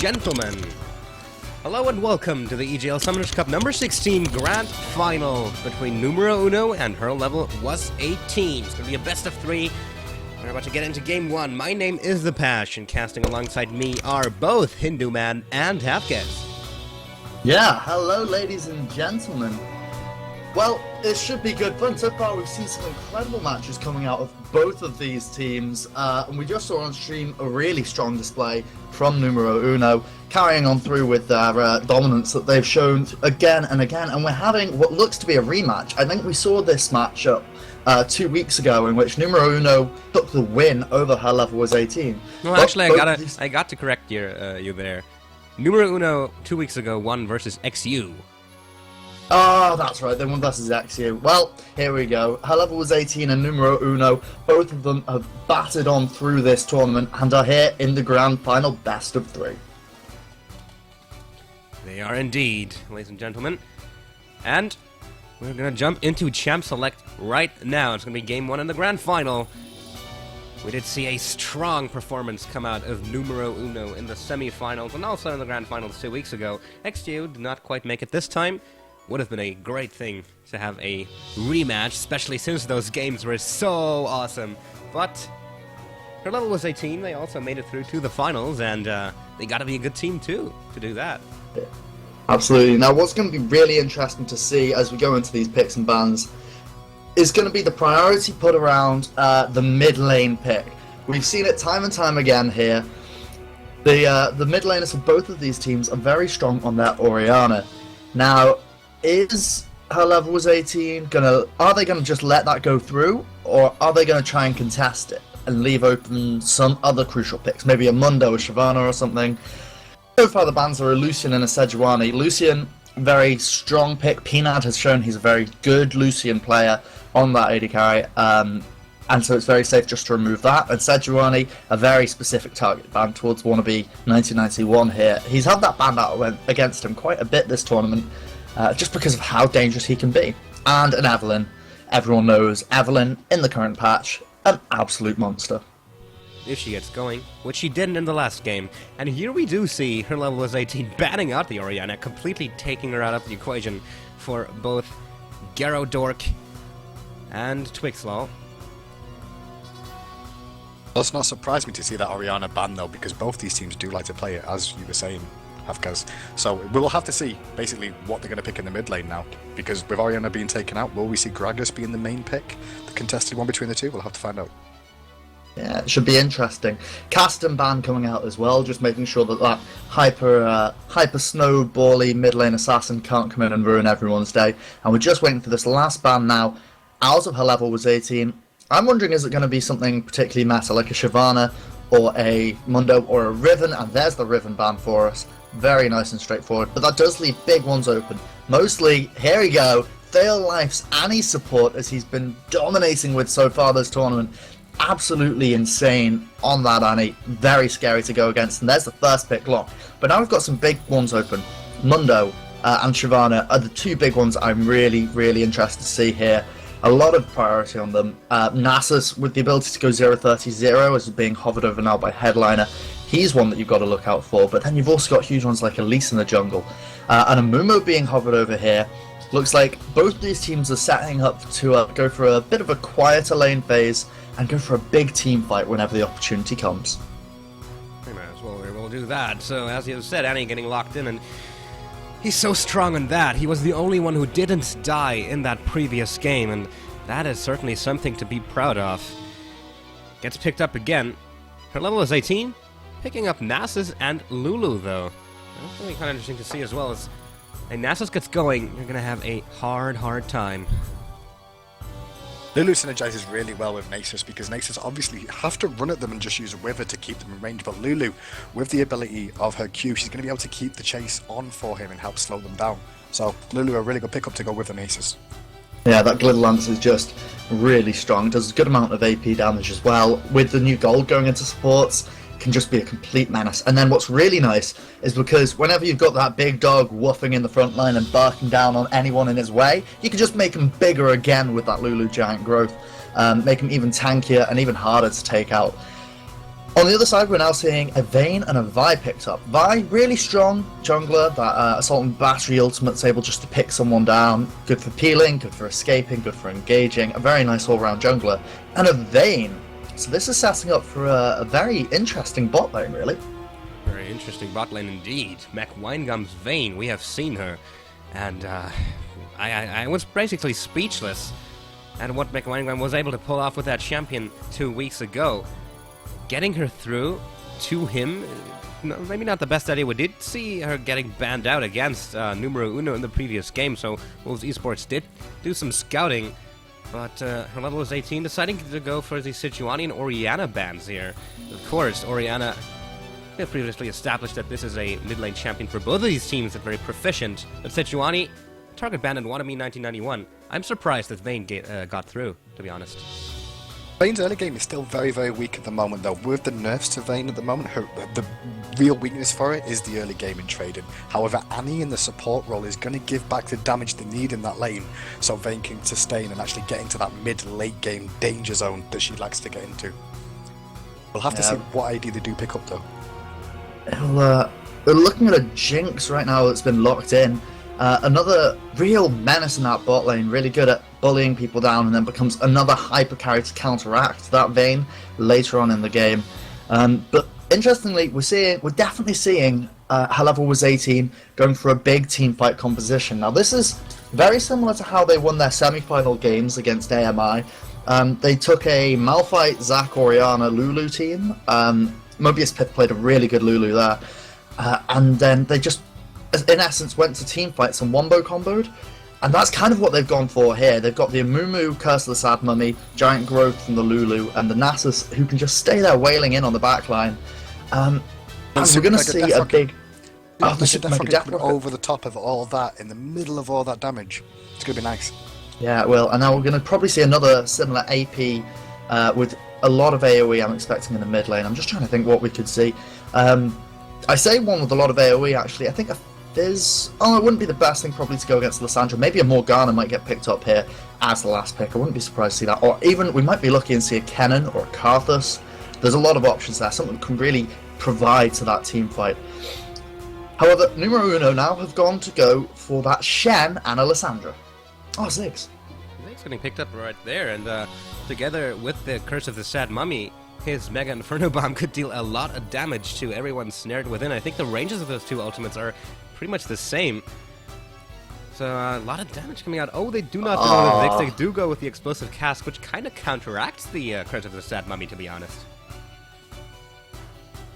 gentlemen, hello and welcome to the EGL Summoners Cup number 16 Grand Final between numNO and her level was 18. It's going to be a best of 3. We're about to get into game 1. My name is The Pash, and casting alongside me are both Hindu Man and Halfguess. Yeah, hello ladies and gentlemen. Well, it should be good fun. So far we've seen some incredible matches coming out of both of these teams, and we just saw on stream a really strong display from numNO, carrying on through with their dominance that they've shown again and again, and we're having what looks to be a rematch. I think we saw this matchup 2 weeks ago in which numNO took the win over her level was 18. Well, actually, I got to correct you there. numNO 2 weeks ago won versus XU. Oh, that's right, they won versus XU. Well, here we go. Her level was 18 and numNO, both of them have battered on through this tournament and are here in the grand final best of 3. They are indeed, ladies and gentlemen. And we're going to jump into Champ Select right now. It's going to be game 1 in the grand final. We did see a strong performance come out of numNO in the semi-finals and also in the grand finals 2 weeks ago. XU did not quite make it this time. Would have been a great thing to have a rematch, especially since those games were so awesome. But her level was 18. They also made it through to the finals, and they got to be a good team too to do that. Yeah, absolutely. Now, what's going to be really interesting to see as we go into these picks and bans is going to be the priority put around the mid lane pick. We've seen it time and time again here. The mid laners for both of these teams are very strong on their Orianna. Now, is her level was 18 are they gonna just let that go through, or are they gonna try and contest it and leave open some other crucial picks, maybe a Mundo or Shyvana or something? So far the bans are a Lucian and a Sejuani. Lucian, very strong pick. Peanut has shown he's a very good Lucian player on that AD carry, and so it's very safe just to remove that. And Sejuani, a very specific target ban towards wannabe 1991 here. He's had that ban out against him quite a bit this tournament, just because of how dangerous he can be. And an Evelynn. Everyone knows Evelynn in the current patch, an absolute monster. If she gets going, which she didn't in the last game. And here we do see her level was 18 batting out the Orianna, completely taking her out of the equation for both Dork and Twixlaw. Does not surprise me to see that Orianna ban though, because both these teams do like to play it, as you were saying, Hafkaz. So we'll have to see basically what they're going to pick in the mid lane now, because with Orianna being taken out, will we see Gragas being the main pick, the contested one between the two? We'll have to find out. Yeah, it should be interesting. Cast and ban coming out as well, just making sure that hyper snowbally mid lane assassin can't come in and ruin everyone's day. And we're just waiting for this last ban now. Out of her level was 18. I'm wondering, is it going to be something particularly meta, like a Shyvana or a Mundo or a Riven? And there's the Riven ban for us. Very nice and straightforward, but that does leave big ones open. Mostly, here we go, Theolife's Annie support, as he's been dominating with so far this tournament. Absolutely insane on that Annie. Very scary to go against, and there's the first pick lock. But now we've got some big ones open. Mundo and Shyvana are the two big ones I'm really, really interested to see here. A lot of priority on them. Nasus, with the ability to go 0-30-0, as being hovered over now by Headliner. He's one that you've got to look out for, but then you've also got huge ones like Elise in the jungle. And a Mumu being hovered over here. Looks like both these teams are setting up to go for a bit of a quieter lane phase and go for a big team fight whenever the opportunity comes. We might as well very well do that. So, as you said, Annie getting locked in, and he's so strong on that. He was the only one who didn't die in that previous game, and that is certainly something to be proud of. Gets picked up again. Her level is 18. Picking up Nasus and Lulu, though. That's really kind of interesting to see as well. As Nasus gets going, you're going to have a hard time. Lulu synergizes really well with Nasus, because Nasus obviously have to run at them and just use a Wither to keep them in range, but Lulu, with the ability of her Q, she's going to be able to keep the chase on for him and help slow them down. So Lulu, a really good pickup to go with the Nasus. Yeah, that Glitter Lance is just really strong. Does a good amount of AP damage as well. With the new gold going into supports, can just be a complete menace. And then what's really nice is because whenever you've got that big dog woofing in the front line and barking down on anyone in his way, you can just make him bigger again with that Lulu giant growth, make him even tankier and even harder to take out. On the other side, we're now seeing a Vayne and a Vi picked up. Vi, really strong jungler, that Assault and Battery ultimate's able just to pick someone down. Good for peeling, good for escaping, good for engaging. A very nice all-round jungler. And a Vayne. So this is setting up for a very interesting bot lane, really. Very interesting bot lane indeed. Mac Winegum's Vayne, we have seen her. And I was basically speechless at what Mac Winegum was able to pull off with that champion 2 weeks ago. Getting her through to him, maybe not the best idea. We did see her getting banned out against numNO in the previous game, so Wolves Esports did do some scouting, but her level was 18, deciding to go for the Sejuani and Orianna bans here. Of course, Orianna, we have previously established that this is a mid lane champion for both of these teams, that very proficient, but Sejuani, target banned in Wannabe 1991. I'm surprised that Vayne got through, to be honest. Vayne's early game is still very, very weak at the moment, though. With the nerfs to Vayne at the moment, the real weakness for it is the early game in trading. However, Annie in the support role is going to give back the damage they need in that lane, so Vayne can sustain and actually get into that mid-late game danger zone that she likes to get into. We'll have to see what ID they do pick up, though. We're looking at a Jinx right now that's been locked in. Another real menace in that bot lane, really good at bullying people down, and then becomes another hyper carry to counteract that Vayne later on in the game. But interestingly, we're definitely seeing her level was 18 going for a big team fight composition. Now this is very similar to how they won their semi-final games against AMI. They took a Malphite, Zac, Orianna, Lulu team. Mobius Pip played a really good Lulu there, and then they just, in essence, went to team fights and wombo comboed, and that's kind of what they've gone for here. They've got the Amumu, Curse of the Sad Mummy, Giant Growth from the Lulu, and the Nasus, who can just stay there wailing in on the backline. And we're going to see a big... Oh, the Super Mega Death Rocket over the top of all that, in the middle of all that damage. It's going to be nice. Yeah, it will. And now we're going to probably see another similar AP with a lot of AoE I'm expecting in the mid lane. I'm just trying to think what we could see. I say one with a lot of AoE, actually. I think there's... Oh, it wouldn't be the best thing probably to go against Lissandra. Maybe a Morgana might get picked up here as the last pick. I wouldn't be surprised to see that. Or even, we might be lucky and see a Kennen or a Karthus. There's a lot of options there. Something can really provide to that team fight. However, numNO now have gone to go for that Shen and a Lissandra. Oh, Ziggs. Ziggs getting picked up right there, and together with the Curse of the Sad Mummy, his Mega Inferno Bomb could deal a lot of damage to everyone snared within. I think the ranges of those two ultimates are pretty much the same. So a lot of damage coming out. Oh, they do not go with Ziggs. They do go with the Explosive Cask, which kind of counteracts the Curse of the Sad Mummy, to be honest.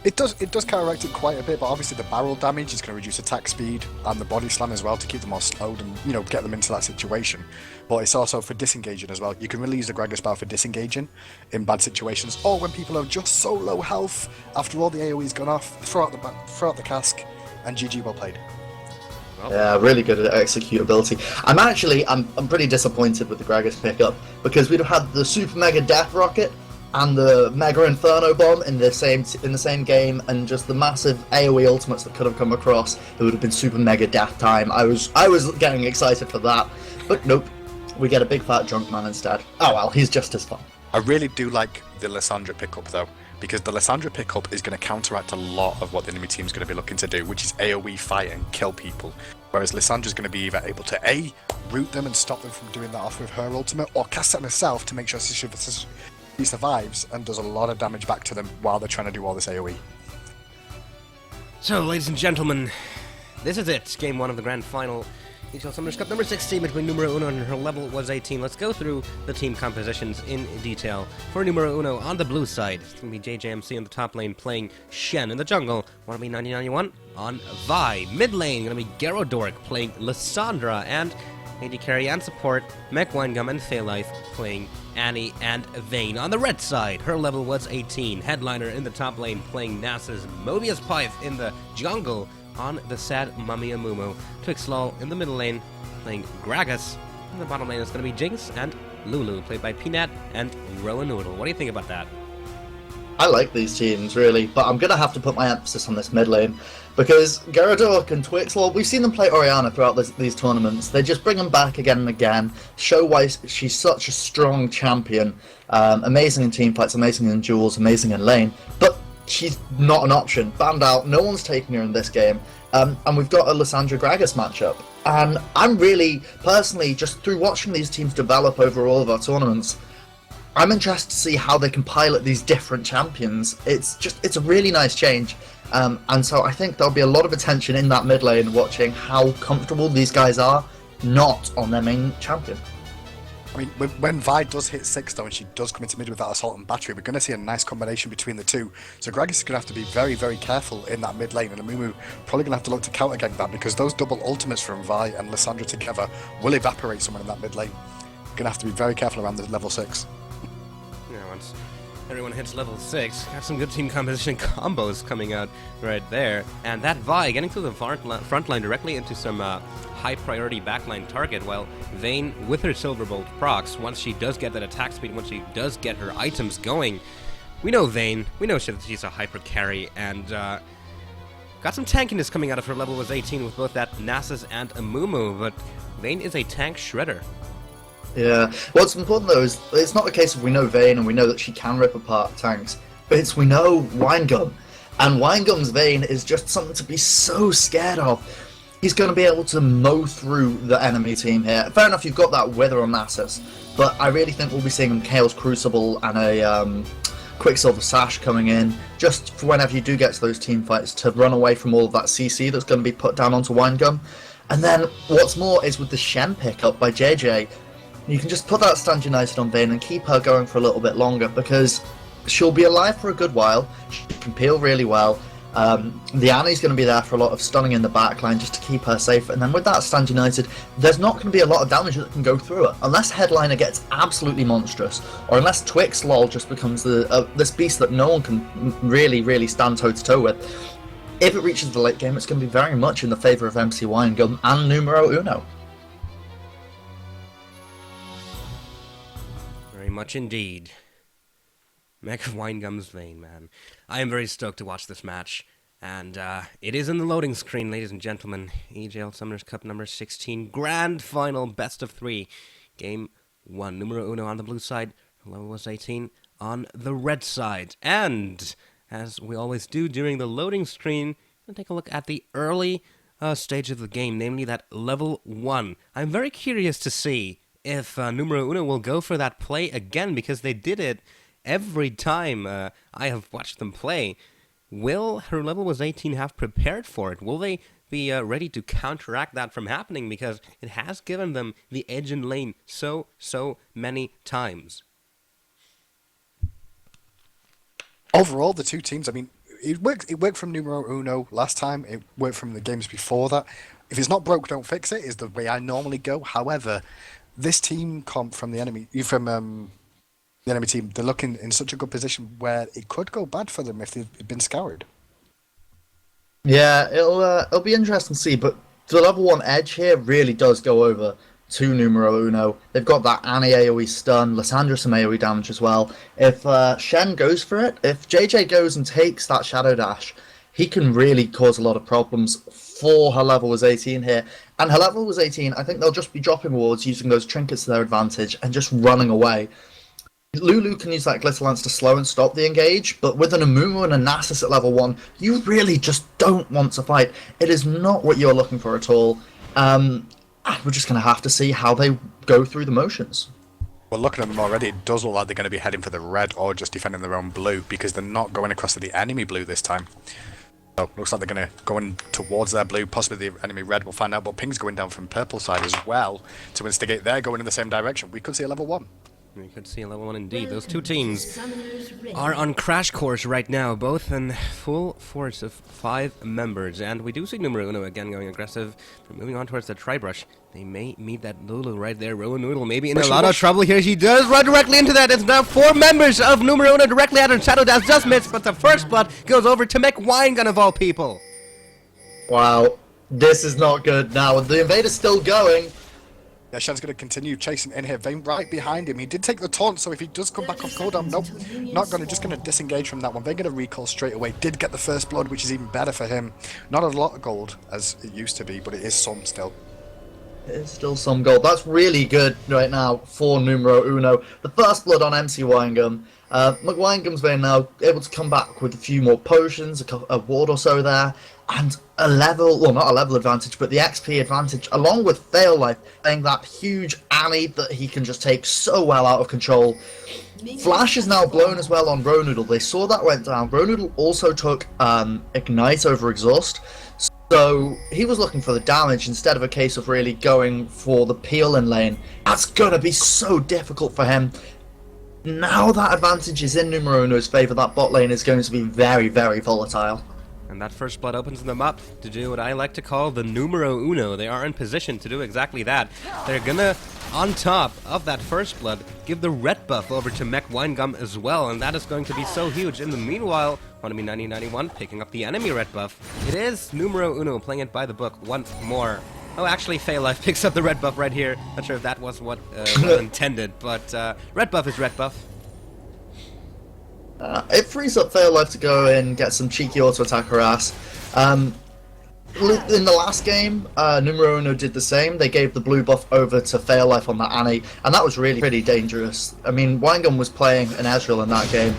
It does counteract it quite a bit, but obviously the barrel damage is going to reduce attack speed and the body slam as well to keep them more slowed and, you know, get them into that situation. But it's also for disengaging as well. You can really use the Gragas bar for disengaging in bad situations, or when people are just so low health after all the AoE's gone off, throw out the cask, and GG, well played. Yeah, really good at executability. I'm pretty disappointed with the Gragas pickup, because we'd have had the Super Mega Death Rocket and the Mega Inferno Bomb in the same game, and just the massive AoE ultimates that could have come across. It would have been Super Mega Death time. I was getting excited for that, but nope, we get a big fat drunk man instead. Oh well, he's just as fun. I really do like the Lissandra pickup though, because the Lissandra pickup is going to counteract a lot of what the enemy team is going to be looking to do, which is AoE fight and kill people. Whereas Lissandra's going to be either able to A, root them and stop them from doing that off with her ultimate, or cast it herself to make sure she survives and does a lot of damage back to them while they're trying to do all this AoE. So, ladies and gentlemen, this is it. Game 1 of the Grand Final. HL Summoners Cup number 16 between numNO and her level was 18. Let's go through the team compositions in detail. For numNO on the blue side, it's going to be JJMC in the top lane playing Shen. In the jungle, Wannabe 1991 on Vi. Mid lane, going to be Gyarados playing Lissandra, and AD carry and support, Mech Winegum and Phallife playing Annie and Vayne. On the red side, her level was 18. Headliner in the top lane playing Nasus. Mobius Pyth in the jungle on the Sad Mummy Amumu. Twixlol in the middle lane playing Gragas. In the bottom lane is going to be Jinx and Lulu, played by Peanut and Roanoodle. What do you think about that? I like these teams, really, but I'm going to have to put my emphasis on this mid lane, because Gyarados and Twixlor, we've seen them play Orianna throughout these tournaments. They just bring them back again and again, show why she's such a strong champion, amazing in teamfights, amazing in duels, amazing in lane, but she's not an option. Banned out, no one's taking her in this game. And we've got a Lissandra Gragas matchup. And I'm really, personally, just through watching these teams develop over all of our tournaments, I'm interested to see how they can pilot these different champions. It's a really nice change. And so I think there'll be a lot of attention in that mid lane watching how comfortable these guys are not on their main champion. I mean, when Vi does hit 6 though, and she does come into mid with that assault and battery, we're going to see a nice combination between the two. So Gragas is going to have to be very, very careful in that mid lane, and Amumu probably going to have to look to counter gank that, because those double ultimates from Vi and Lissandra together will evaporate someone in that mid lane. Going to have to be very careful around the level 6. Yeah, once everyone hits level 6, got some good team composition combos coming out right there. And that Vi getting to the front line directly into some high priority backline target, while Vayne with her Silver Bolt procs, once she does get that attack speed, once she does get her items going, we know Vayne, we know she's a hyper carry, and got some tankiness coming out of her level was 18 with both that Nasus and Amumu, but Vayne is a tank shredder. Yeah, what's important though is it's not a case of we know Vayne and we know that she can rip apart tanks, but it's we know Winegum, and Winegum's Vayne is just something to be so scared of. He's going to be able to mow through the enemy team here. Fair enough, you've got that Wither on Nasus, but I really think we'll be seeing Chaos Crucible and a Quicksilver Sash coming in, just for whenever you do get to those team fights, to run away from all of that CC that's going to be put down onto Winegum. And then, what's more, is with the Shen pickup by JJ, you can just put that Stand United on Vayne and keep her going for a little bit longer, because she'll be alive for a good while, she can peel really well. The Annie's going to be there for a lot of stunning in the backline just to keep her safe, and then with that Stand United, there's not going to be a lot of damage that can go through her, unless Headliner gets absolutely monstrous, or unless Twix LoL just becomes this beast that no one can really stand toe-to-toe with. If it reaches the late game, it's going to be very much in the favour of MC Winegum and numero uno. Very much indeed. Mech of Winegum's Vayne, man. I am very stoked to watch this match. And it is in the loading screen, ladies and gentlemen. EJL Summoners Cup number 16, Grand Final, best of 3. Game 1, numero uno on the blue side, level was 18 on the red side. And, as we always do during the loading screen, we'll take a look at the early stage of the game, namely that level 1. I'm very curious to see if numero uno will go for that play again, because they did it every time I have watched them play. Will her level was 18 have prepared for it? Will they be ready to counteract that from happening? Because it has given them the edge in lane so many times. Overall, the two teams, I mean, it worked from numero uno last time, it worked from the games before that. If it's not broke, don't fix it, is the way I normally go. However, this team comp from the enemy, the enemy team, they're looking in such a good position where it could go bad for them if they've been scoured. Yeah, it'll be interesting to see, but the level 1 edge here really does go over to numero uno. They've got that Annie AoE stun, Lissandra some AoE damage as well. If Shen goes for it, if JJ goes and takes that Shadow Dash, he can really cause a lot of problems for her level was 18 here. And her level was 18, I think they'll just be dropping wards, using those trinkets to their advantage, and just running away. Lulu can use that Glitter Lance to slow and stop the engage, but with an Amumu and a Nasus at level 1, you really just don't want to fight. It is not what you're looking for at all. And we're just going to have to see how they go through the motions. Well, looking at them already, it does look like they're going to be heading for the red or just defending their own blue, because they're not going across to the enemy blue this time. So, looks like they're going to go in towards their blue, possibly the enemy red, we'll find out, but ping's going down from purple side as well to instigate their going in the same direction. We could see a level 1. We could see a level 1 indeed. Those two teams are on crash course right now, both in full force of 5 members. And we do see numero uno again going aggressive. They're moving on towards the Tri-Brush. They may meet that Lulu right there. Rowan Noodle maybe in a lot of trouble here. She does run directly into that. It's now 4 members of numero uno directly at her. Shadow Dash just missed, but the first blood goes over to Mech Winegun of all people. Wow, this is not good now. The invader's still going. Yeah, Shen's going to continue chasing in here. Vayne right behind him. He did take the taunt, so if he does come back off cooldown, nope, not going to, just going to disengage from that one. Vayne going to recall straight away. Did get the first blood, which is even better for him. Not a lot of gold, as it used to be, but it is some still. It's still some gold. That's really good right now for numero uno. The first blood on MC Winegum. McWinegum's very now able to come back with a few more potions, a ward or so there, and a level, well, not a level advantage, but the XP advantage, along with Fail Life, playing that huge Annie that he can just take so well out of control. Flash is now blown as well on Ronoodle. They saw that went down. Ronoodle also took Ignite over Exhaust. So he was looking for the damage instead of a case of really going for the peel in lane. That's going to be so difficult for him. Now that advantage is in numero uno's favour, that bot lane is going to be very, very volatile. And that first blood opens them up to do what I like to call the numero uno. They are in position to do exactly that. They're gonna, on top of that first blood, give the red buff over to McWinegum as well, and that is going to be so huge. In the meanwhile, Wannabe 9091 picking up the enemy red buff. It is numero uno playing it by the book once more. Oh, actually, Fail Life picks up the red buff right here. Not sure if that was what was intended, but red buff is red buff. It frees up Fail Life to go and get some cheeky auto attack harass. In the last game, numero uno did the same. They gave the blue buff over to Fail Life on that Annie, and that was really pretty dangerous. I mean, Winegum was playing an Ezreal in that game,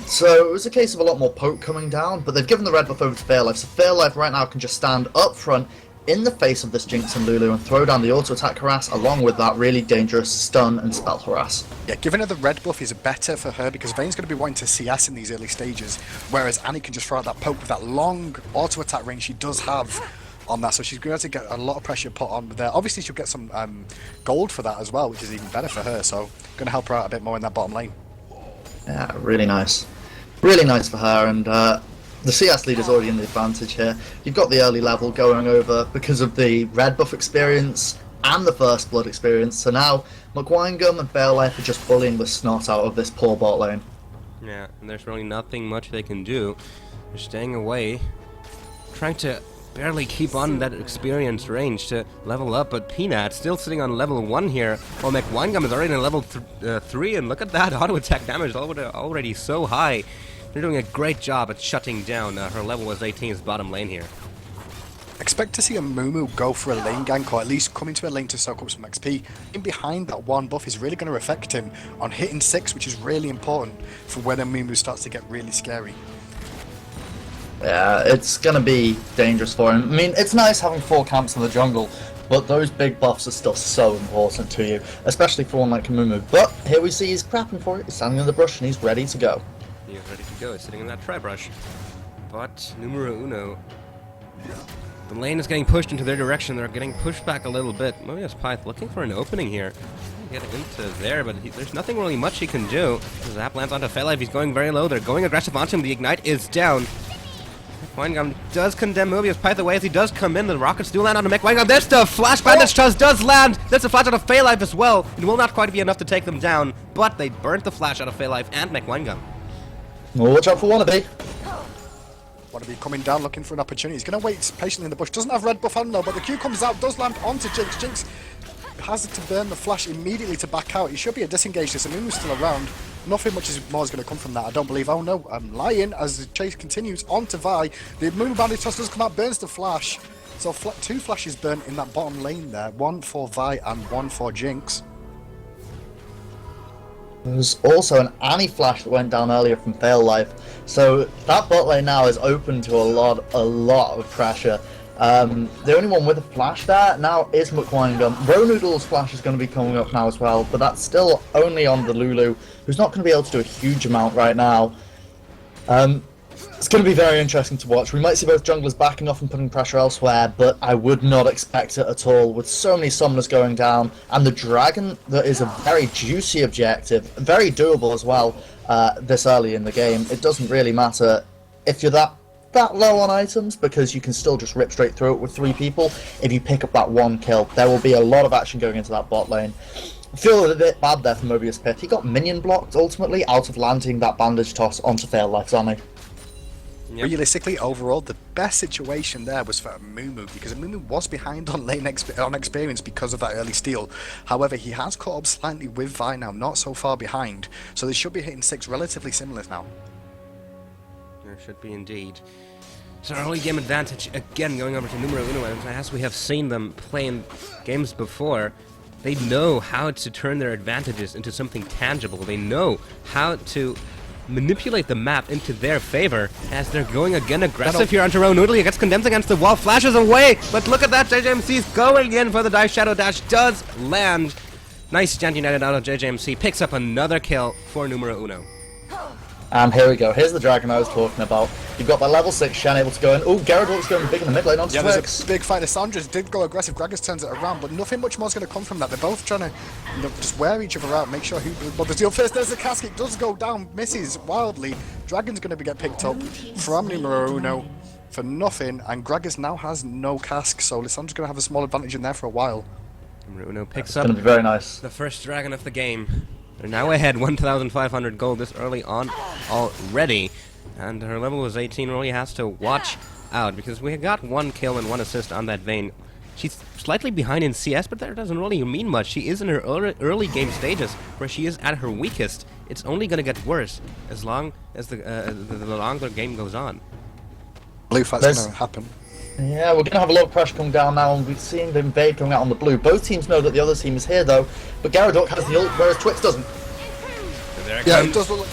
so it was a case of a lot more poke coming down, but they've given the red buff over to Fail Life, so Fail Life right now can just stand up front in the face of this Jinx and Lulu and throw down the auto attack harass along with that really dangerous stun and spell harass. Yeah, giving her the red buff is better for her because Vayne's going to be wanting to CS in these early stages, whereas Annie can just throw out that poke with that long auto attack range she does have on that, so she's going to get a lot of pressure put on there. Obviously she'll get some gold for that as well, which is even better for her, so going to help her out a bit more in that bottom lane. Yeah, really nice. Really nice for her, and the CS leader's already in the advantage here. You've got the early level going over because of the red buff experience and the first blood experience, so now McWinegum and Fail Life are just bullying the snot out of this poor bot lane. Yeah, and there's really nothing much they can do. They're staying away, trying to barely keep on that experience range to level up, but Peanut still sitting on level 1 here, while McWinegum is already in level 3, and look at that auto attack damage already so high. They're doing a great job at shutting down her level was 18's bottom lane here. Expect to see a Mumu go for a lane gank, or at least come into a lane to soak up some XP. In behind that one buff is really going to affect him on hitting 6, which is really important for when a Mumu starts to get really scary. Yeah, it's going to be dangerous for him. I mean, it's nice having 4 camps in the jungle, but those big buffs are still so important to you, especially for one like Mumu. But here we see he's crapping for it, he's standing in the brush and he's ready to go. He's ready to go, he's sitting in that tri-brush. But numero uno, the lane is getting pushed into their direction, they're getting pushed back a little bit. Mobius Pyth looking for an opening here. Get into there, but there's nothing really much he can do. Zap lands onto Fail Life, he's going very low, they're going aggressive onto him, the Ignite is down. McWinegum does condemn Mobius Pyth away as he does come in. The rockets do land on McWinegum. There's the flash bandage trust does land. There's a flash out of Fail Life as well. It will not quite be enough to take them down, but they burnt the flash out of Fail Life and McWinegum. Well, watch out for Wannabe. Wannabe coming down looking for an opportunity. He's going to wait patiently in the bush. Doesn't have red buff on though, but the Q comes out, does land onto Jinx. Jinx has to burn the flash immediately to back out. He should be a disengage this. Amumu's still around. Nothing much more is going to come from that, I don't believe. Oh no, I'm lying as the chase continues on to Vi. The Amumu bandit toss does come out, burns the flash. So 2 flashes burnt in that bottom lane there. 1 for Vi and 1 for Jinx. There's also an Annie flash that went down earlier from Fail Life. So that bot lane now is open to a lot of pressure. The only one with a flash there now is McWinegum. Ronoodle's flash is going to be coming up now as well, but that's still only on the Lulu, who's not going to be able to do a huge amount right now. It's going to be very interesting to watch. We might see both junglers backing off and putting pressure elsewhere, but I would not expect it at all with so many summoners going down, and the dragon that is a very juicy objective, very doable as well this early in the game. It doesn't really matter if you're that low on items, because you can still just rip straight through it with 3 people. If you pick up that 1 kill, there will be a lot of action going into that bot lane. I feel a bit bad there for Mobius Pit. He got minion blocked ultimately out of landing that bandage toss onto Fail Life's Annie. Yep. Realistically, overall, the best situation there was for Amumu, because Amumu was behind on lane on experience because of that early steal. However, he has caught up slightly with Vi now, not so far behind, so they should be hitting 6 relatively similar now. There should be indeed. So early game advantage again going over to numNO, and as we have seen them play in games before, they know how to turn their advantages into something tangible. They know how to manipulate the map into their favor as they're going again aggressive here onto numNO. He gets condemned against the wall, flashes away, but look at that, JJMC's going in for the dive. Shadow Dash does land. Nice Stand United out of JJMC, picks up another kill for numNO. And here we go. Here's the dragon I was talking about. You've got the level 6 Shen able to go in. Oh, Gyarados going big in the mid lane onto Twix. There's a big fight. Sandra's did go aggressive. Gragas turns it around, but nothing much more is going to come from that. They're both trying to just wear each other out, make sure who bothers you first. There's the casket, does go down, misses wildly. Dragon's going to get picked up from numNO for nothing, and Gragas now has no cask, so Lissandra's going to have a small advantage in there for a while. numNO picks It's up going to be very nice. the first dragon of the game. They're now ahead 1,500 gold this early on already. And her level was 18, really has to watch out because we got 1 kill and 1 assist on that Vayne. She's slightly behind in CS, but that doesn't really mean much. She is in her early game stages where she is at her weakest. It's only going to get worse as long as the longer game goes on. Blue fight's going to happen. Yeah, we're going to have a lot of pressure coming down now, and we're seeing the invade coming out on the blue. Both teams know that the other team is here, though, but Gyarados has the ult, whereas Twix doesn't. There it Yeah, comes. it does look like...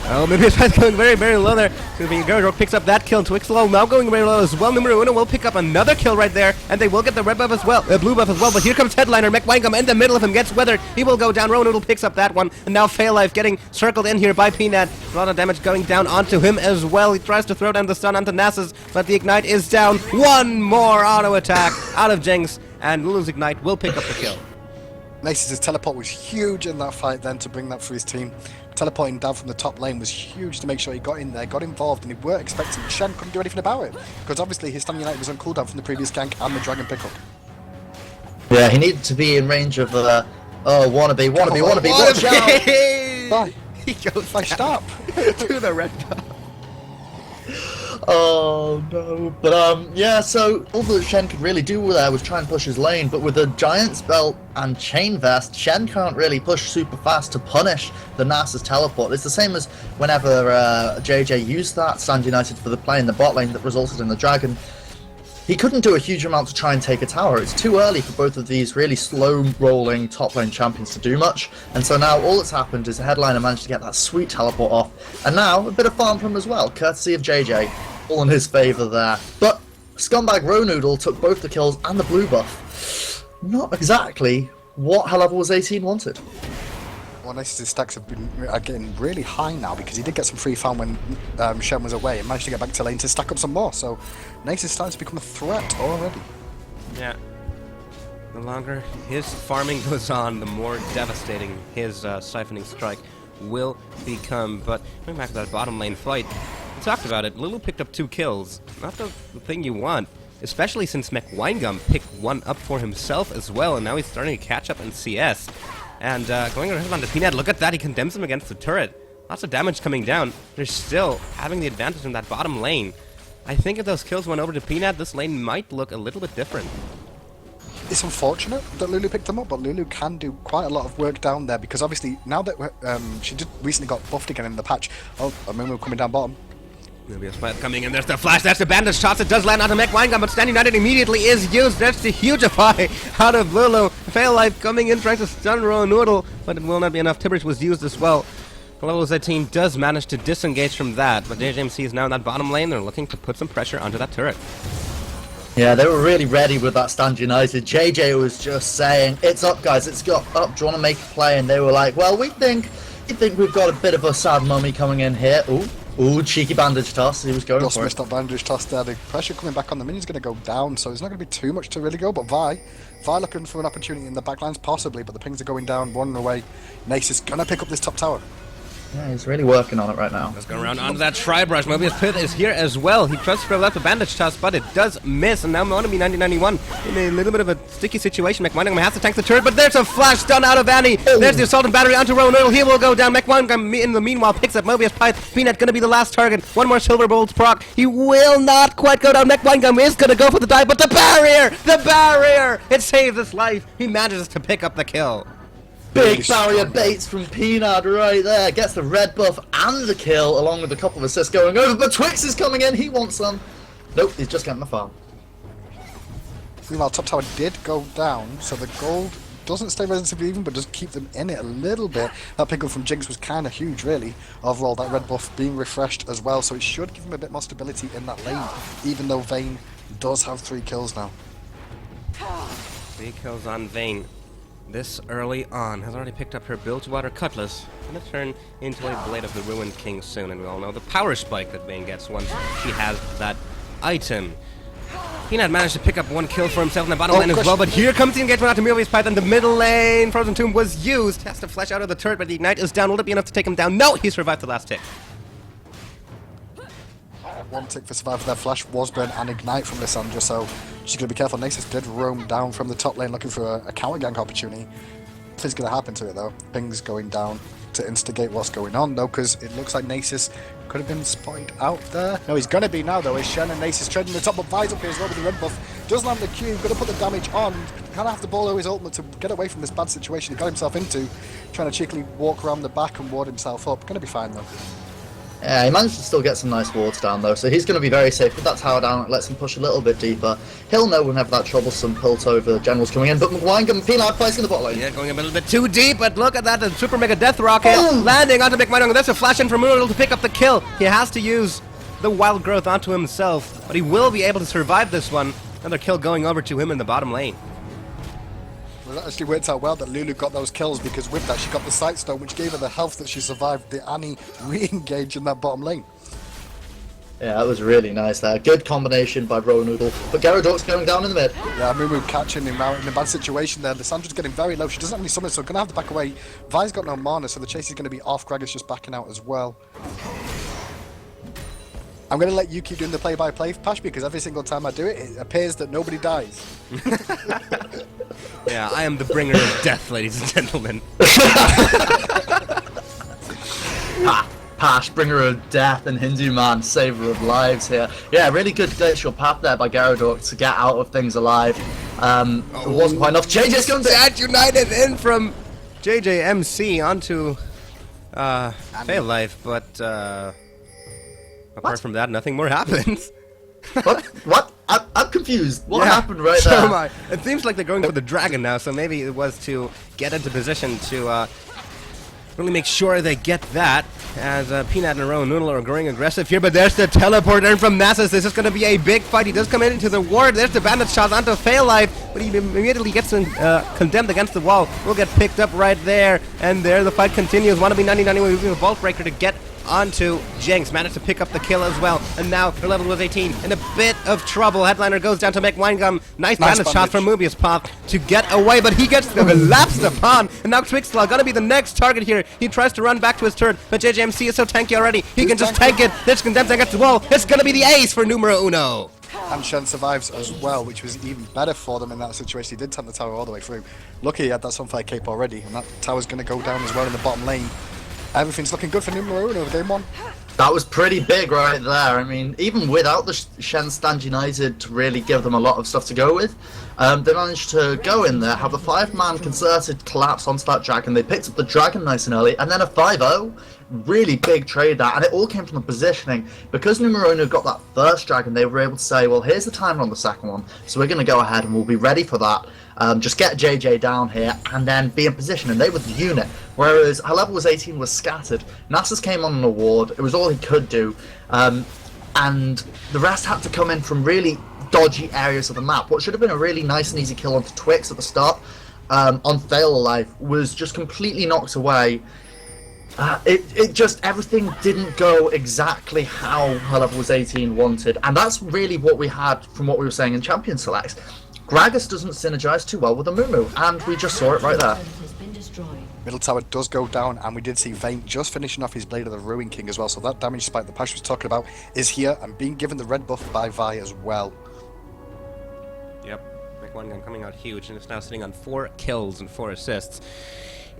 Oh, maybe it's going very, very low there. Gyarados picks up that kill. Twix low, now going very low as well. numNO will pick up another kill right there, and they will get the red buff as well, blue buff as well. But here comes Headliner. McWangum in the middle of him gets weathered. He will go down. Ronoodle picks up that one, and now Fairlife getting circled in here by Peanut. A lot of damage going down onto him as well. He tries to throw down the stun onto Nasus, but the Ignite is down. One more auto attack out of Jinx, and Lulu's Ignite will pick up the kill. Nasus' teleport was huge in that fight then to bring that for his team. Teleporting down from the top lane was huge to make sure he got in there, got involved, and he weren't expecting Shen couldn't do anything about it because obviously his Stand United was on cooldown from the previous gank and the dragon pickup. Yeah, he needed to be in range of wannabe, watch out! Bye. He goes Bye, stop! to the red buff. Oh no, but yeah, so all that Shen could really do there was try and push his lane, but with a Giant's Belt and Chain Vest, Shen can't really push super fast to punish the Nasus teleport. It's the same as whenever JJ used that Stand United for the play in the bot lane that resulted in the dragon. He couldn't do a huge amount to try and take a tower. It's too early for both of these really slow-rolling top lane champions to do much, and so now all that's happened is the Headliner managed to get that sweet teleport off, and now a bit of farm from him as well, courtesy of JJ. All in his favour there. But Scumbag Ronoodle took both the kills and the blue buff. Not exactly what her level was 18 wanted. Well, Nasus' stacks have been getting really high now because he did get some free farm when Shen was away and managed to get back to lane to stack up some more. So Nasus is starting to become a threat already. Yeah. The longer his farming goes on, the more devastating his siphoning strike will become. But going back to that bottom lane fight, we talked about it. Lulu picked up 2 kills. Not the thing you want, especially since McWangum picked 1 up for himself as well, and now he's starting to catch up in CS. And going around onto Peanut, look at that, he condemns him against the turret. Lots of damage coming down. They're still having the advantage in that bottom lane. I think if those kills went over to Peanut, this lane might look a little bit different. It's unfortunate that Lulu picked them up, but Lulu can do quite a lot of work down there because obviously now that she just recently got buffed again in the patch. Oh, I mean we're coming down bottom. There'll be a splat coming in. There's the flash. That's the bandage shots. It does land onto McWangum, but Stand United immediately is used. That's the hugify out of Lulu. Fairlife coming in, trying to stun Ronoodle, but it will not be enough. Tibbers was used as well. The level Z team does manage to disengage from that, but JJMC is now in that bottom lane. They're looking to put some pressure onto that turret. Yeah, they were really ready with that Stand United. JJ was just saying, it's up guys, it's got up, do you want to make a play? And they were like, well, we think we've got a bit of a sad mummy coming in here. Ooh, cheeky bandage toss, he was going Just for it. missed that bandage toss there. The pressure coming back on the minion's going to go down, so there's not going to be too much to really go, but Vi looking for an opportunity in the backlines, possibly, but the pings are going down, one away. Nasus going to pick up this top tower. Yeah, he's really working on it right now. Let's go around onto that Tri-Brush. Mobius Pit is here as well. He tries to throw out the bandage toss, but it does miss. And now Monami 9091 in a little bit of a sticky situation. McWangum has to tank the turret, but there's a flash stun out of Annie. There's the assault and battery onto Ronoodle. He will go down. McWangum in the meanwhile picks up Mobius Pipe. Peanut going to be the last target. One more Silver Bolts proc. He will not quite go down. McWangum is going to go for the dive, but the barrier! It saves his life. He manages to pick up the kill. Big barrier baits from Peanut right there. Gets the red buff and the kill, along with a couple of assists going over. But Twix is coming in. He wants some. Nope, he's just getting the farm. Meanwhile, top tower did go down, so the gold doesn't stay relatively even, but does keep them in it a little bit. That pick up from Jinx was kind of huge, really. Overall, that red buff being refreshed as well, so it should give him a bit more stability in that lane, even though Vayne does have 3 kills now. 3 kills on Vayne. This early on has already picked up her Bilgewater Cutlass. Gonna turn into a Blade of the Ruined King soon, and we all know the power spike that Vayne gets once she has that item. Peanut managed to pick up 1 kill for himself in the bottom lane as well, but here comes the engagement out to Miovi's Python. The middle lane, Frozen Tomb was used. Has to flash out of the turret, but the Ignite is down. Will it be enough to take him down? No, he survived the last tick. 1 tick for survival there. Flash was burn and Ignite from Lissandra, so she's going to be careful. Nasus did roam down from the top lane looking for a counter gank opportunity. Nothing's going to happen to it though. Bing's going down to instigate what's going on though, because it looks like Nasus could have been spotted out there. No, he's going to be now though. Is Shen and Nasus trading the top, but Vi's up here as well with the red buff. Does land the Q, going to put the damage on. Kind of have to borrow his ultimate to get away from this bad situation he got himself into. Trying to cheekily walk around the back and ward himself up. Going to be fine though. Yeah, he managed to still get some nice wards down though, so he's going to be very safe. With that tower down, it lets him push a little bit deeper. He'll know whenever that troublesome pult over general's coming in, but McWine and Peanut placing the bot lane. Yeah, going a little bit too deep, but look at that, the Super Mega Death Rocket landing onto McWine. There's a flash in from Muriel to pick up the kill. He has to use the Wild Growth onto himself, but he will be able to survive this one. Another kill going over to him in the bottom lane. Well, that actually worked out well that Lulu got those kills, because with that she got the Sight Stone, which gave her the health that she survived the Annie re-engage in that bottom lane. Yeah, that was really nice there. Good combination by Noodle, but Gyarados going down in the mid. Yeah, Mumu catching him out in a bad situation there. Lissandra's getting very low. She doesn't have any summons, so going to have to back away. Vi's got no mana, so the chase is going to be off. Gragas just backing out as well. I'm going to let you keep doing the play-by-play, Pash, because every single time I do it, it appears that nobody dies. Yeah, I am the bringer of death, ladies and gentlemen. Pash, bringer of death, and Hindu man, saver of lives here. Yeah, really good glacial path there by Gyarados to get out of things alive. It wasn't quite enough. JJ's going to Sad United in from JJMC onto Fail Life, but apart from that, nothing more happens. What? I'm confused. What happened right there? So am I. It seems like they're going for the dragon now, so maybe it was to get into position to really make sure they get that. As Peanut and Rowan Noodle are growing aggressive here, but there's the teleporter in from Nasus. This is going to be a big fight. He does come into the ward. There's the bandit shot onto Fail Life, but he immediately gets condemned against the wall. Will get picked up right there, and there the fight continues. Wanna be 90-90 using the Vault Breaker to get onto Jinx. Managed to pick up the kill as well, and now her level was 18 in a bit of trouble. Headliner goes down to make Winegum. Nice bandit shot from Mobius Path to get away, but he gets collapsed upon, and now Twixlaw gonna be the next target here. He tries to run back to his turret, but JJMC is so tanky already. He can just tank it. This condemns against the wall. It's gonna be the ace for numero uno. And Shen survives as well, which was even better for them in that situation. He did tank the tower all the way through. Lucky he had that Sunfire Cape already, and that tower's gonna go down as well in the bottom lane. Everything's looking good for numero uno game 1. That was pretty big right there. I mean, even without the Shen Stand United to really give them a lot of stuff to go with, they managed to go in there, have a 5-man concerted collapse onto that dragon. They picked up the dragon nice and early, and then a 5-0. Really big trade that, and it all came from the positioning. Because numero uno got that first dragon, they were able to say, well, here's the timer on the second one, so we're going to go ahead and we'll be ready for that. Just get JJ down here and then be in position, and they were the unit. Whereas her level was 18, was scattered. Nasus came on an award, it was all he could do, and the rest had to come in from really dodgy areas of the map. What should have been a really nice and easy kill onto Twix at the start, on Fail Life, was just completely knocked away. It just, everything didn't go exactly how her level was 18 wanted, and that's really what we had from what we were saying in Champion Selects. Gragas doesn't synergize too well with the Mumu, and we just saw it right there. Middle tower does go down, and we did see Vayne just finishing off his Blade of the Ruin King as well, so that damage spike that Pash was talking about is here, and being given the red buff by Vi as well. Yep, McOnegun coming out huge, and it's now sitting on 4 kills and 4 assists.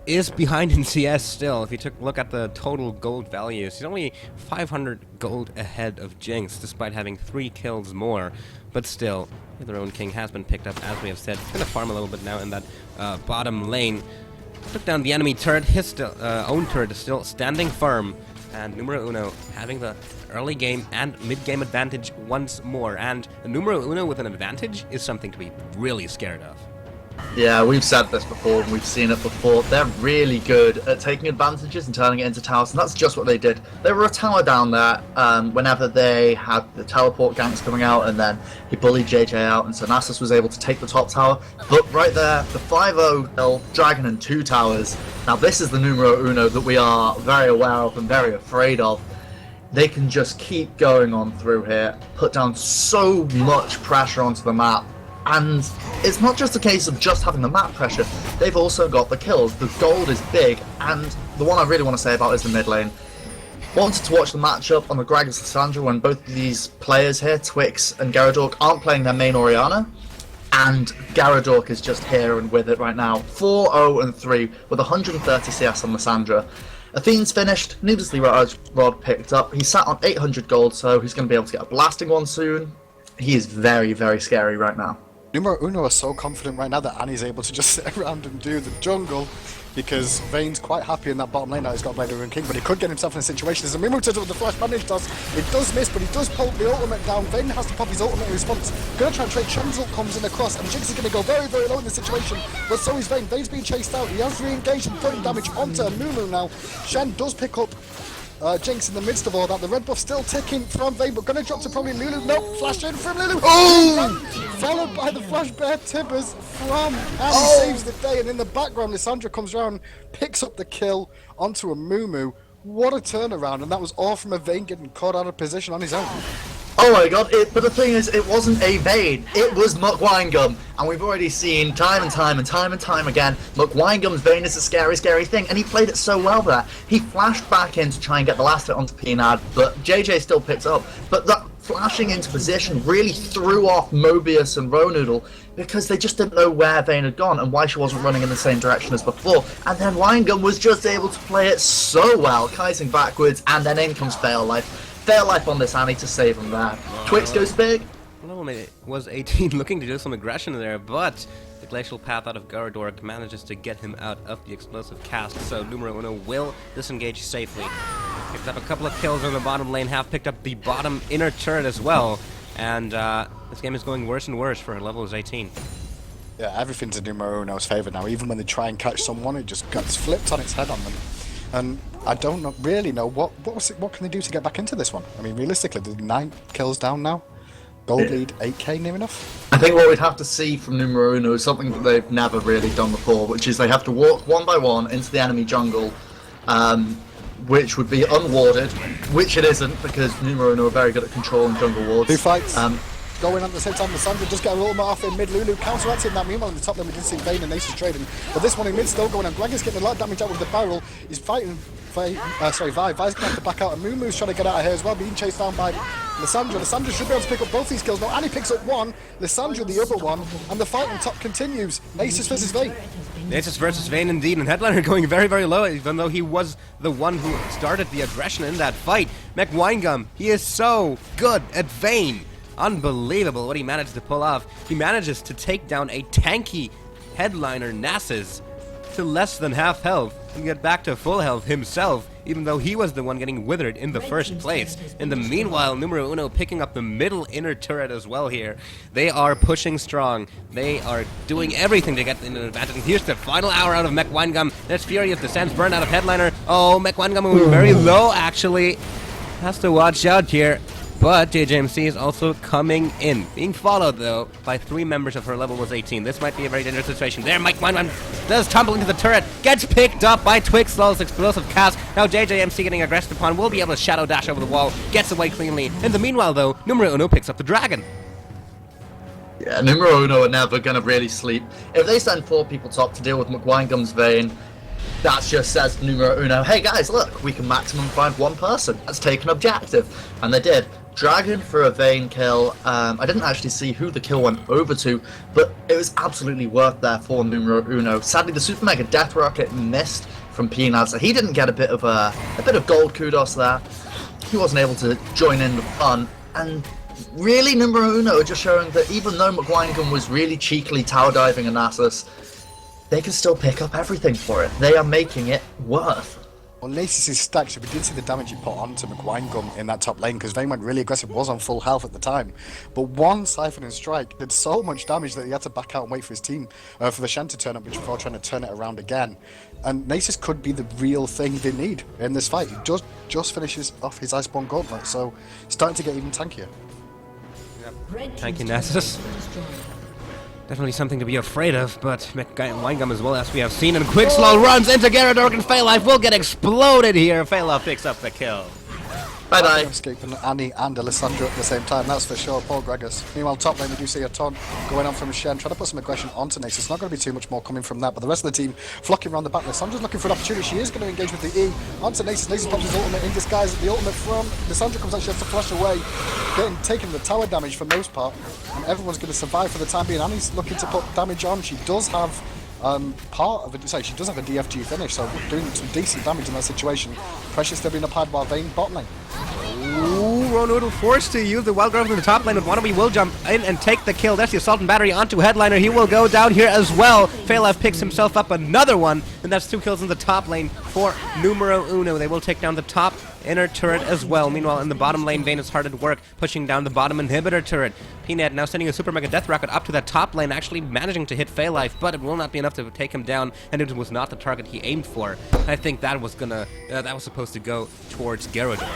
Is behind in CS still. If you took a look at the total gold values, he's only 500 gold ahead of Jinx, despite having 3 kills more. But still, the Ruin King has been picked up, as we have said. He's going to farm a little bit now in that bottom lane. Took down the enemy turret. His own turret is still standing firm. And numero uno having the early game and mid-game advantage once more, and the numero uno with an advantage is something to be really scared of. Yeah, we've said this before, and we've seen it before. They're really good at taking advantages and turning it into towers, and that's just what they did. They were a tower down there whenever they had the teleport ganks coming out, and then he bullied JJ out, and so Nasus was able to take the top tower. But right there, the 5-0 Dragon and 2 towers. Now this is the numero uno that we are very aware of and very afraid of. They can just keep going on through here, put down so much pressure onto the map. And it's not just a case of just having the map pressure, they've also got the kills. The gold is big, and the one I really want to say about is the mid lane. Wanted to watch the matchup on the Gragas Lissandra when both of these players here, Twix and Gyarados, aren't playing their main Orianna, and Gyarados is just here and with it right now. 4-0-3 with 130 CS on Lissandra. Athene's finished, needlessly Rod picked up. He sat on 800 gold, so he's going to be able to get a blasting one soon. He is very, very scary right now. Numero Uno are so confident right now that Annie's able to just sit around and do the jungle because Vayne's quite happy in that bottom lane now. He's got Blade of Rune King, but he could get himself in a situation. There's a Mimu to do with the flash bandage toss. It does miss, but he does pull the ultimate down. Vayne has to pop his ultimate in response. Gonna try and trade. Shen's ult comes in across, and Jinx is gonna go very, very low in this situation, but so is Vayne. Vayne's being chased out. He has re-engaged and putting damage onto Mumu now. Shen does pick up Jinx in the midst of all that. The red buff still ticking from Vayne, but gonna drop to probably Lulu. Nope, flash in from Lulu. Oh! Followed by the flash bear Tibbers from Annie saves the day, and in the background Lissandra comes around, picks up the kill onto a Mumu. What a turnaround, and that was all from a Vayne getting caught out of position on his own. Oh my god, but the thing is, it wasn't a Vayne, it was Mukwangum. And we've already seen time and time again, Mukwangum's Vayne is a scary, scary thing, and he played it so well there. He flashed back in to try and get the last hit onto Peanut, but JJ still picks up. But that flashing into position really threw off Mobius and Ronoodle, because they just didn't know where Vayne had gone and why she wasn't running in the same direction as before. And then Wangum was just able to play it so well, kiting backwards, and then in comes Fail Life. Fail Life on this Annie to save him there. Twix goes big. Well, it was 18 looking to do some aggression there, but the Glacial Path out of Gyarados manages to get him out of the explosive cast, so numero uno will disengage safely. Picked up a couple of kills on the bottom lane, have picked up the bottom inner turret as well, and this game is going worse and worse for her level is 18. Yeah, everything's in numero uno's favour now. Even when they try and catch someone, it just gets flipped on its head on them. And I don't really know what can they do to get back into this one. I mean, realistically, they're 9 kills down now. Gold lead 8k near enough. I think what we'd have to see from numero uno is something that they've never really done before, which is they have to walk one by one into the enemy jungle, which would be unwarded, which it isn't, because numero uno are very good at controlling jungle wards. 2 fights. Going on at the same time, Lissandra does get a ultimate off in mid. Lulu counteracting that. Meanwhile, in the top lane, we did see Vayne and Aces trading. But this one in mid still going on. Gragas getting a lot of damage out with the barrel. He's fighting. Vi. Vi's going to have to back out. And Mumu's trying to get out of here as well, being chased down by Lissandra. Lissandra should be able to pick up both these kills. Now, Annie picks up one, Lissandra the other one, and the fight on top continues. Aces versus Vayne. Aces versus Vayne indeed, and Headliner going very, very low, even though he was the one who started the aggression in that fight. Mukwangum, he is so good at Vayne. Unbelievable what he managed to pull off. He manages to take down a tanky Headliner Nasus to less than half health and get back to full health himself, even though he was the one getting withered in the first place. In the meanwhile, numero uno picking up the middle inner turret as well here. They are pushing strong. They are doing everything to get an advantage. And here's the final hour out of Mukwangum. There's Furious Descends burn out of Headliner. Oh, Mukwangum moving very low actually. Has to watch out here. But JJMC is also coming in, being followed though by 3 members of her level was 18. This might be a very dangerous situation. There, Mukwangum does tumble into the turret, gets picked up by Twixlaw's explosive cast. Now JJMC getting aggressed upon will be able to shadow dash over the wall, gets away cleanly. In the meanwhile though, numero uno picks up the dragon. Yeah, numero uno are never gonna really sleep. If they send 4 people top to deal with Mukwangum's Vayne, that just says numero uno, hey guys, look, we can maximum find 1 person. Let's take an objective. And they did. Dragon for a Vayne kill. I didn't actually see who the kill went over to, but it was absolutely worth there for numero uno. Sadly, the Super Mega Death Rocket missed from Peanut, so he didn't get a bit of gold kudos there. He wasn't able to join in the fun, and really numero uno are just showing that even though Mukwangum was really cheekily tower diving a Nasus, they can still pick up everything for it. They are making it worth. Well, Nasus is stacked, so we did see the damage he put onto McWinegum in that top lane, because Vayne went really aggressive, was on full health at the time. But one Siphon and Strike did so much damage that he had to back out and wait for his team, for the Shen to turn up before trying to turn it around again. And Nasus could be the real thing they need in this fight. He just finishes off his Iceborne Gauntlet, so starting to get even tankier. Thank you, Nasus. Definitely something to be afraid of, but McWinegum as well, as we have seen, and quick slow runs into Gyarados, and Phallife will get exploded here. Phallife picks up the kill. Bye-bye. Escaping Annie and Alessandro at the same time, that's for sure. Paul Gregors. Meanwhile, top lane, we do see a ton going on from Shen, trying to put some aggression onto Nasus. It's not going to be too much more coming from that, but the rest of the team flocking around the back. Alessandra's looking for an opportunity. She is going to engage with the E onto Nasus. Nasus pops his ultimate in disguise. The ultimate from Alessandra comes out, she has to flash away, taking the tower damage for most part, and everyone's going to survive for the time being. Annie's looking to put damage on. She does have she does have a DFG finish, so doing some decent damage in that situation. Pressure still being applied by Vayne bot lane. Ooh, Ronoodle forced to use the wild growth in the top lane, but Wannabe will jump in and take the kill. That's the assault and battery onto Headliner. He will go down here as well. Phallife picks himself up another one, and that's 2 kills in the top lane for numNO. They will take down the top inner turret as well. Meanwhile, in the bottom lane, Vayne is hard at work, pushing down the bottom inhibitor turret. Peanut now sending a Super Mega Death Rocket up to that top lane, actually managing to hit Phallife, but it will not be enough to take him down, and it was not the target he aimed for. I think that was supposed to go towards Gyarados.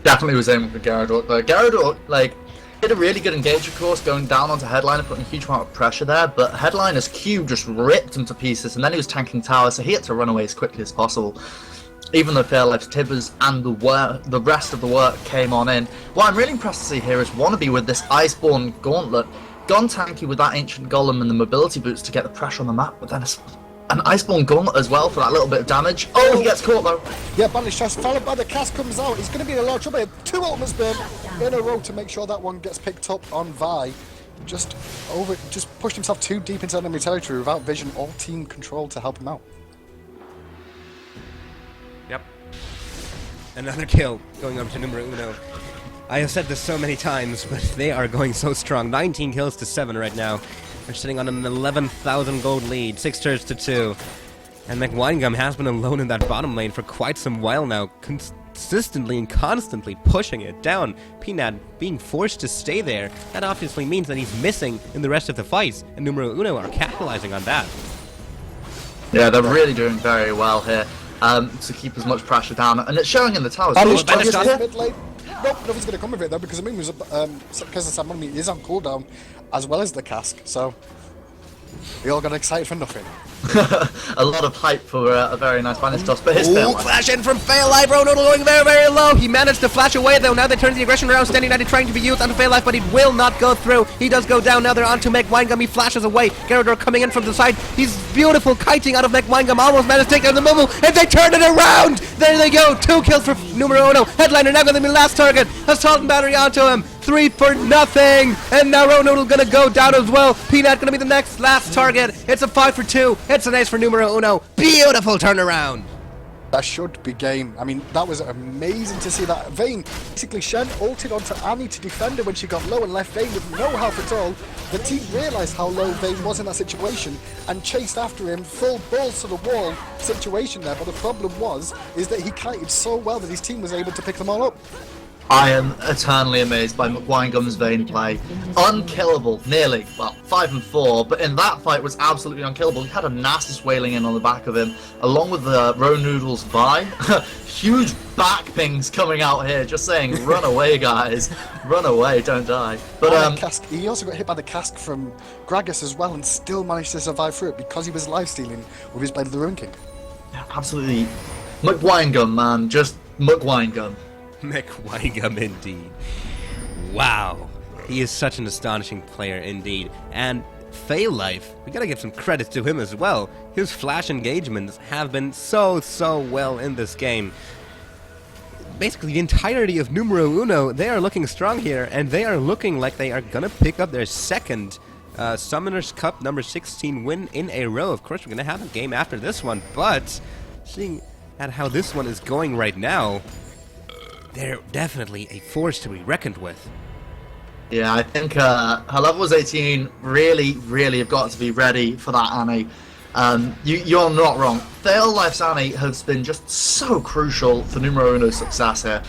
Definitely was aiming for Gyarados. But Gyarados, like, did a really good engage, of course, going down onto Headliner, putting a huge amount of pressure there, but Headliner's Q just ripped him to pieces, and then he was tanking tower, so he had to run away as quickly as possible. Even though Phalife's Tibbers and the rest of the work came on in. What I'm really impressed to see here is Wannabe with this Iceborne Gauntlet, gone tanky with that Ancient Golem and the mobility boots to get the pressure on the map, but then an Iceborne Gauntlet as well for that little bit of damage. Oh, he gets caught though. Yeah, Bandage Chest followed by the cast comes out. He's going to be in a lot of trouble. 2 ultimates burn in a row to make sure that one gets picked up on Vi. Just pushed himself too deep into enemy territory without vision or team control to help him out. Yep. Another kill going up to numNO. I have said this so many times, but they are going so strong. 19 kills to 7 right now. They're sitting on an 11,000 gold lead, 6 turrets to 2. And McWinegum has been alone in that bottom lane for quite some while now, consistently and constantly pushing it down. Peanut being forced to stay there. That obviously means that he's missing in the rest of the fights, and numNO are capitalizing on that. Yeah, they're really doing very well here to keep as much pressure down, and it's showing in the towers. Mid lane. Nope, nothing's going to come of it though, because Amin was because the Samonmi is on cooldown as well as the cask, so we all got excited for nothing. A lot of hype for a very nice bandage toss, but his fail. Flash in from Phallife. Ronoodle going very, very low. He managed to flash away though. Now they turn the aggression around. Standing 90 trying to be used onto Phallife, but he will not go through. He does go down. Now they're onto McWinegum. He flashes away. Gyarados coming in from the side. He's beautiful kiting out of McWinegum. Almost managed to take down the Mumu, and they turn it around. There they go. 2 kills for numNO. Headliner now going to be last target. Assault and battery onto him. 3 for nothing. And now Ronoodle going to go down as well. Peanut going to be the next last target. It's a 5 for 2. It's an ace for numNO. Beautiful turnaround. That should be game. I mean, that was amazing to see that. Vayne, basically Shen ulted onto Annie to defend her when she got low and left Vayne with no health at all. The team realised how low Vayne was in that situation and chased after him, full balls to the wall situation there. But the problem is that he kited so well that his team was able to pick them all up. I am eternally amazed by McWinegum's Vayne play. Unkillable, nearly. Well, 5 and 4, but in that fight was absolutely unkillable. He had a Nasus wailing in on the back of him, along with the Ronoodle's Vi. Huge back pings coming out here, just saying, run away, guys. Run away, don't die. But cask, he also got hit by the cask from Gragas as well and still managed to survive through it because he was life-stealing with his Blade of the Ruin King. Yeah, absolutely. McWinegum, man. Just McWinegum. McWinegum indeed. Wow. He is such an astonishing player indeed. And Phallife, we gotta give some credit to him as well. His flash engagements have been so well in this game. Basically the entirety of numNO, they are looking strong here, and they are looking like they are gonna pick up their second Summoners Cup number 16 win in a row. Of course we're gonna have a game after this one, but seeing at how this one is going right now, they're definitely a force to be reckoned with. Yeah, I think her level was 18 really have got to be ready for that Annie. You're not wrong. Thale Lifesani has been just so crucial for numero uno's success here.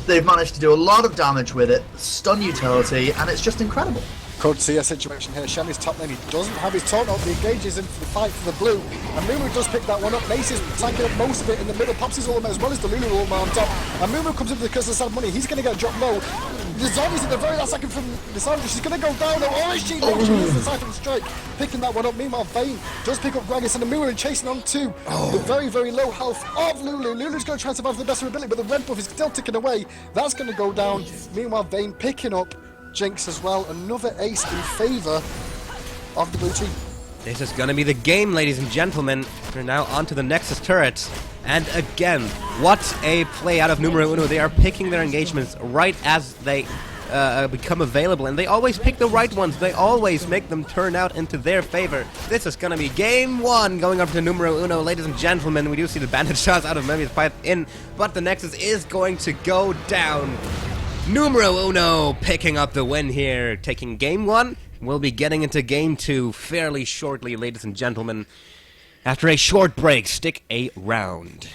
They've managed to do a lot of damage with it, stun utility, and it's just incredible. Could see a situation here. Shelly's top lane, he doesn't have his taunt up, he engages into the fight for the blue, and Mumu does pick that one up. Nace is tanking up most of it in the middle, pops his ultimate as well as the Lulu ultimate on top, and Mumu comes into the curse of money, he's going to get dropped low. The zombies at the very last second from the Sandra, she's going to go down, oh, is she? No, she uses the Siphon Strike, picking that one up. Meanwhile, Vayne does pick up Gragas, and the Mumu chasing on to the very, very low health of Lulu. Lulu's going to try and survive to the best of her ability, but the red buff is still ticking away. That's going to go down. Meanwhile, Vayne picking up Jinx as well, another ace in favour of the blue team. This is gonna be the game, ladies and gentlemen. We're now onto the Nexus turret. And again, what a play out of numero uno. They are picking their engagements right as they become available, and they always pick the right ones. They always make them turn out into their favor. This is gonna be game one going up to numero uno. Ladies and gentlemen, we do see the bandit shots out of Meme's pipe in, but the Nexus is going to go down. Numero uno picking up the win here, taking game one. We'll be getting into game two fairly shortly, ladies and gentlemen. After a short break, stick around.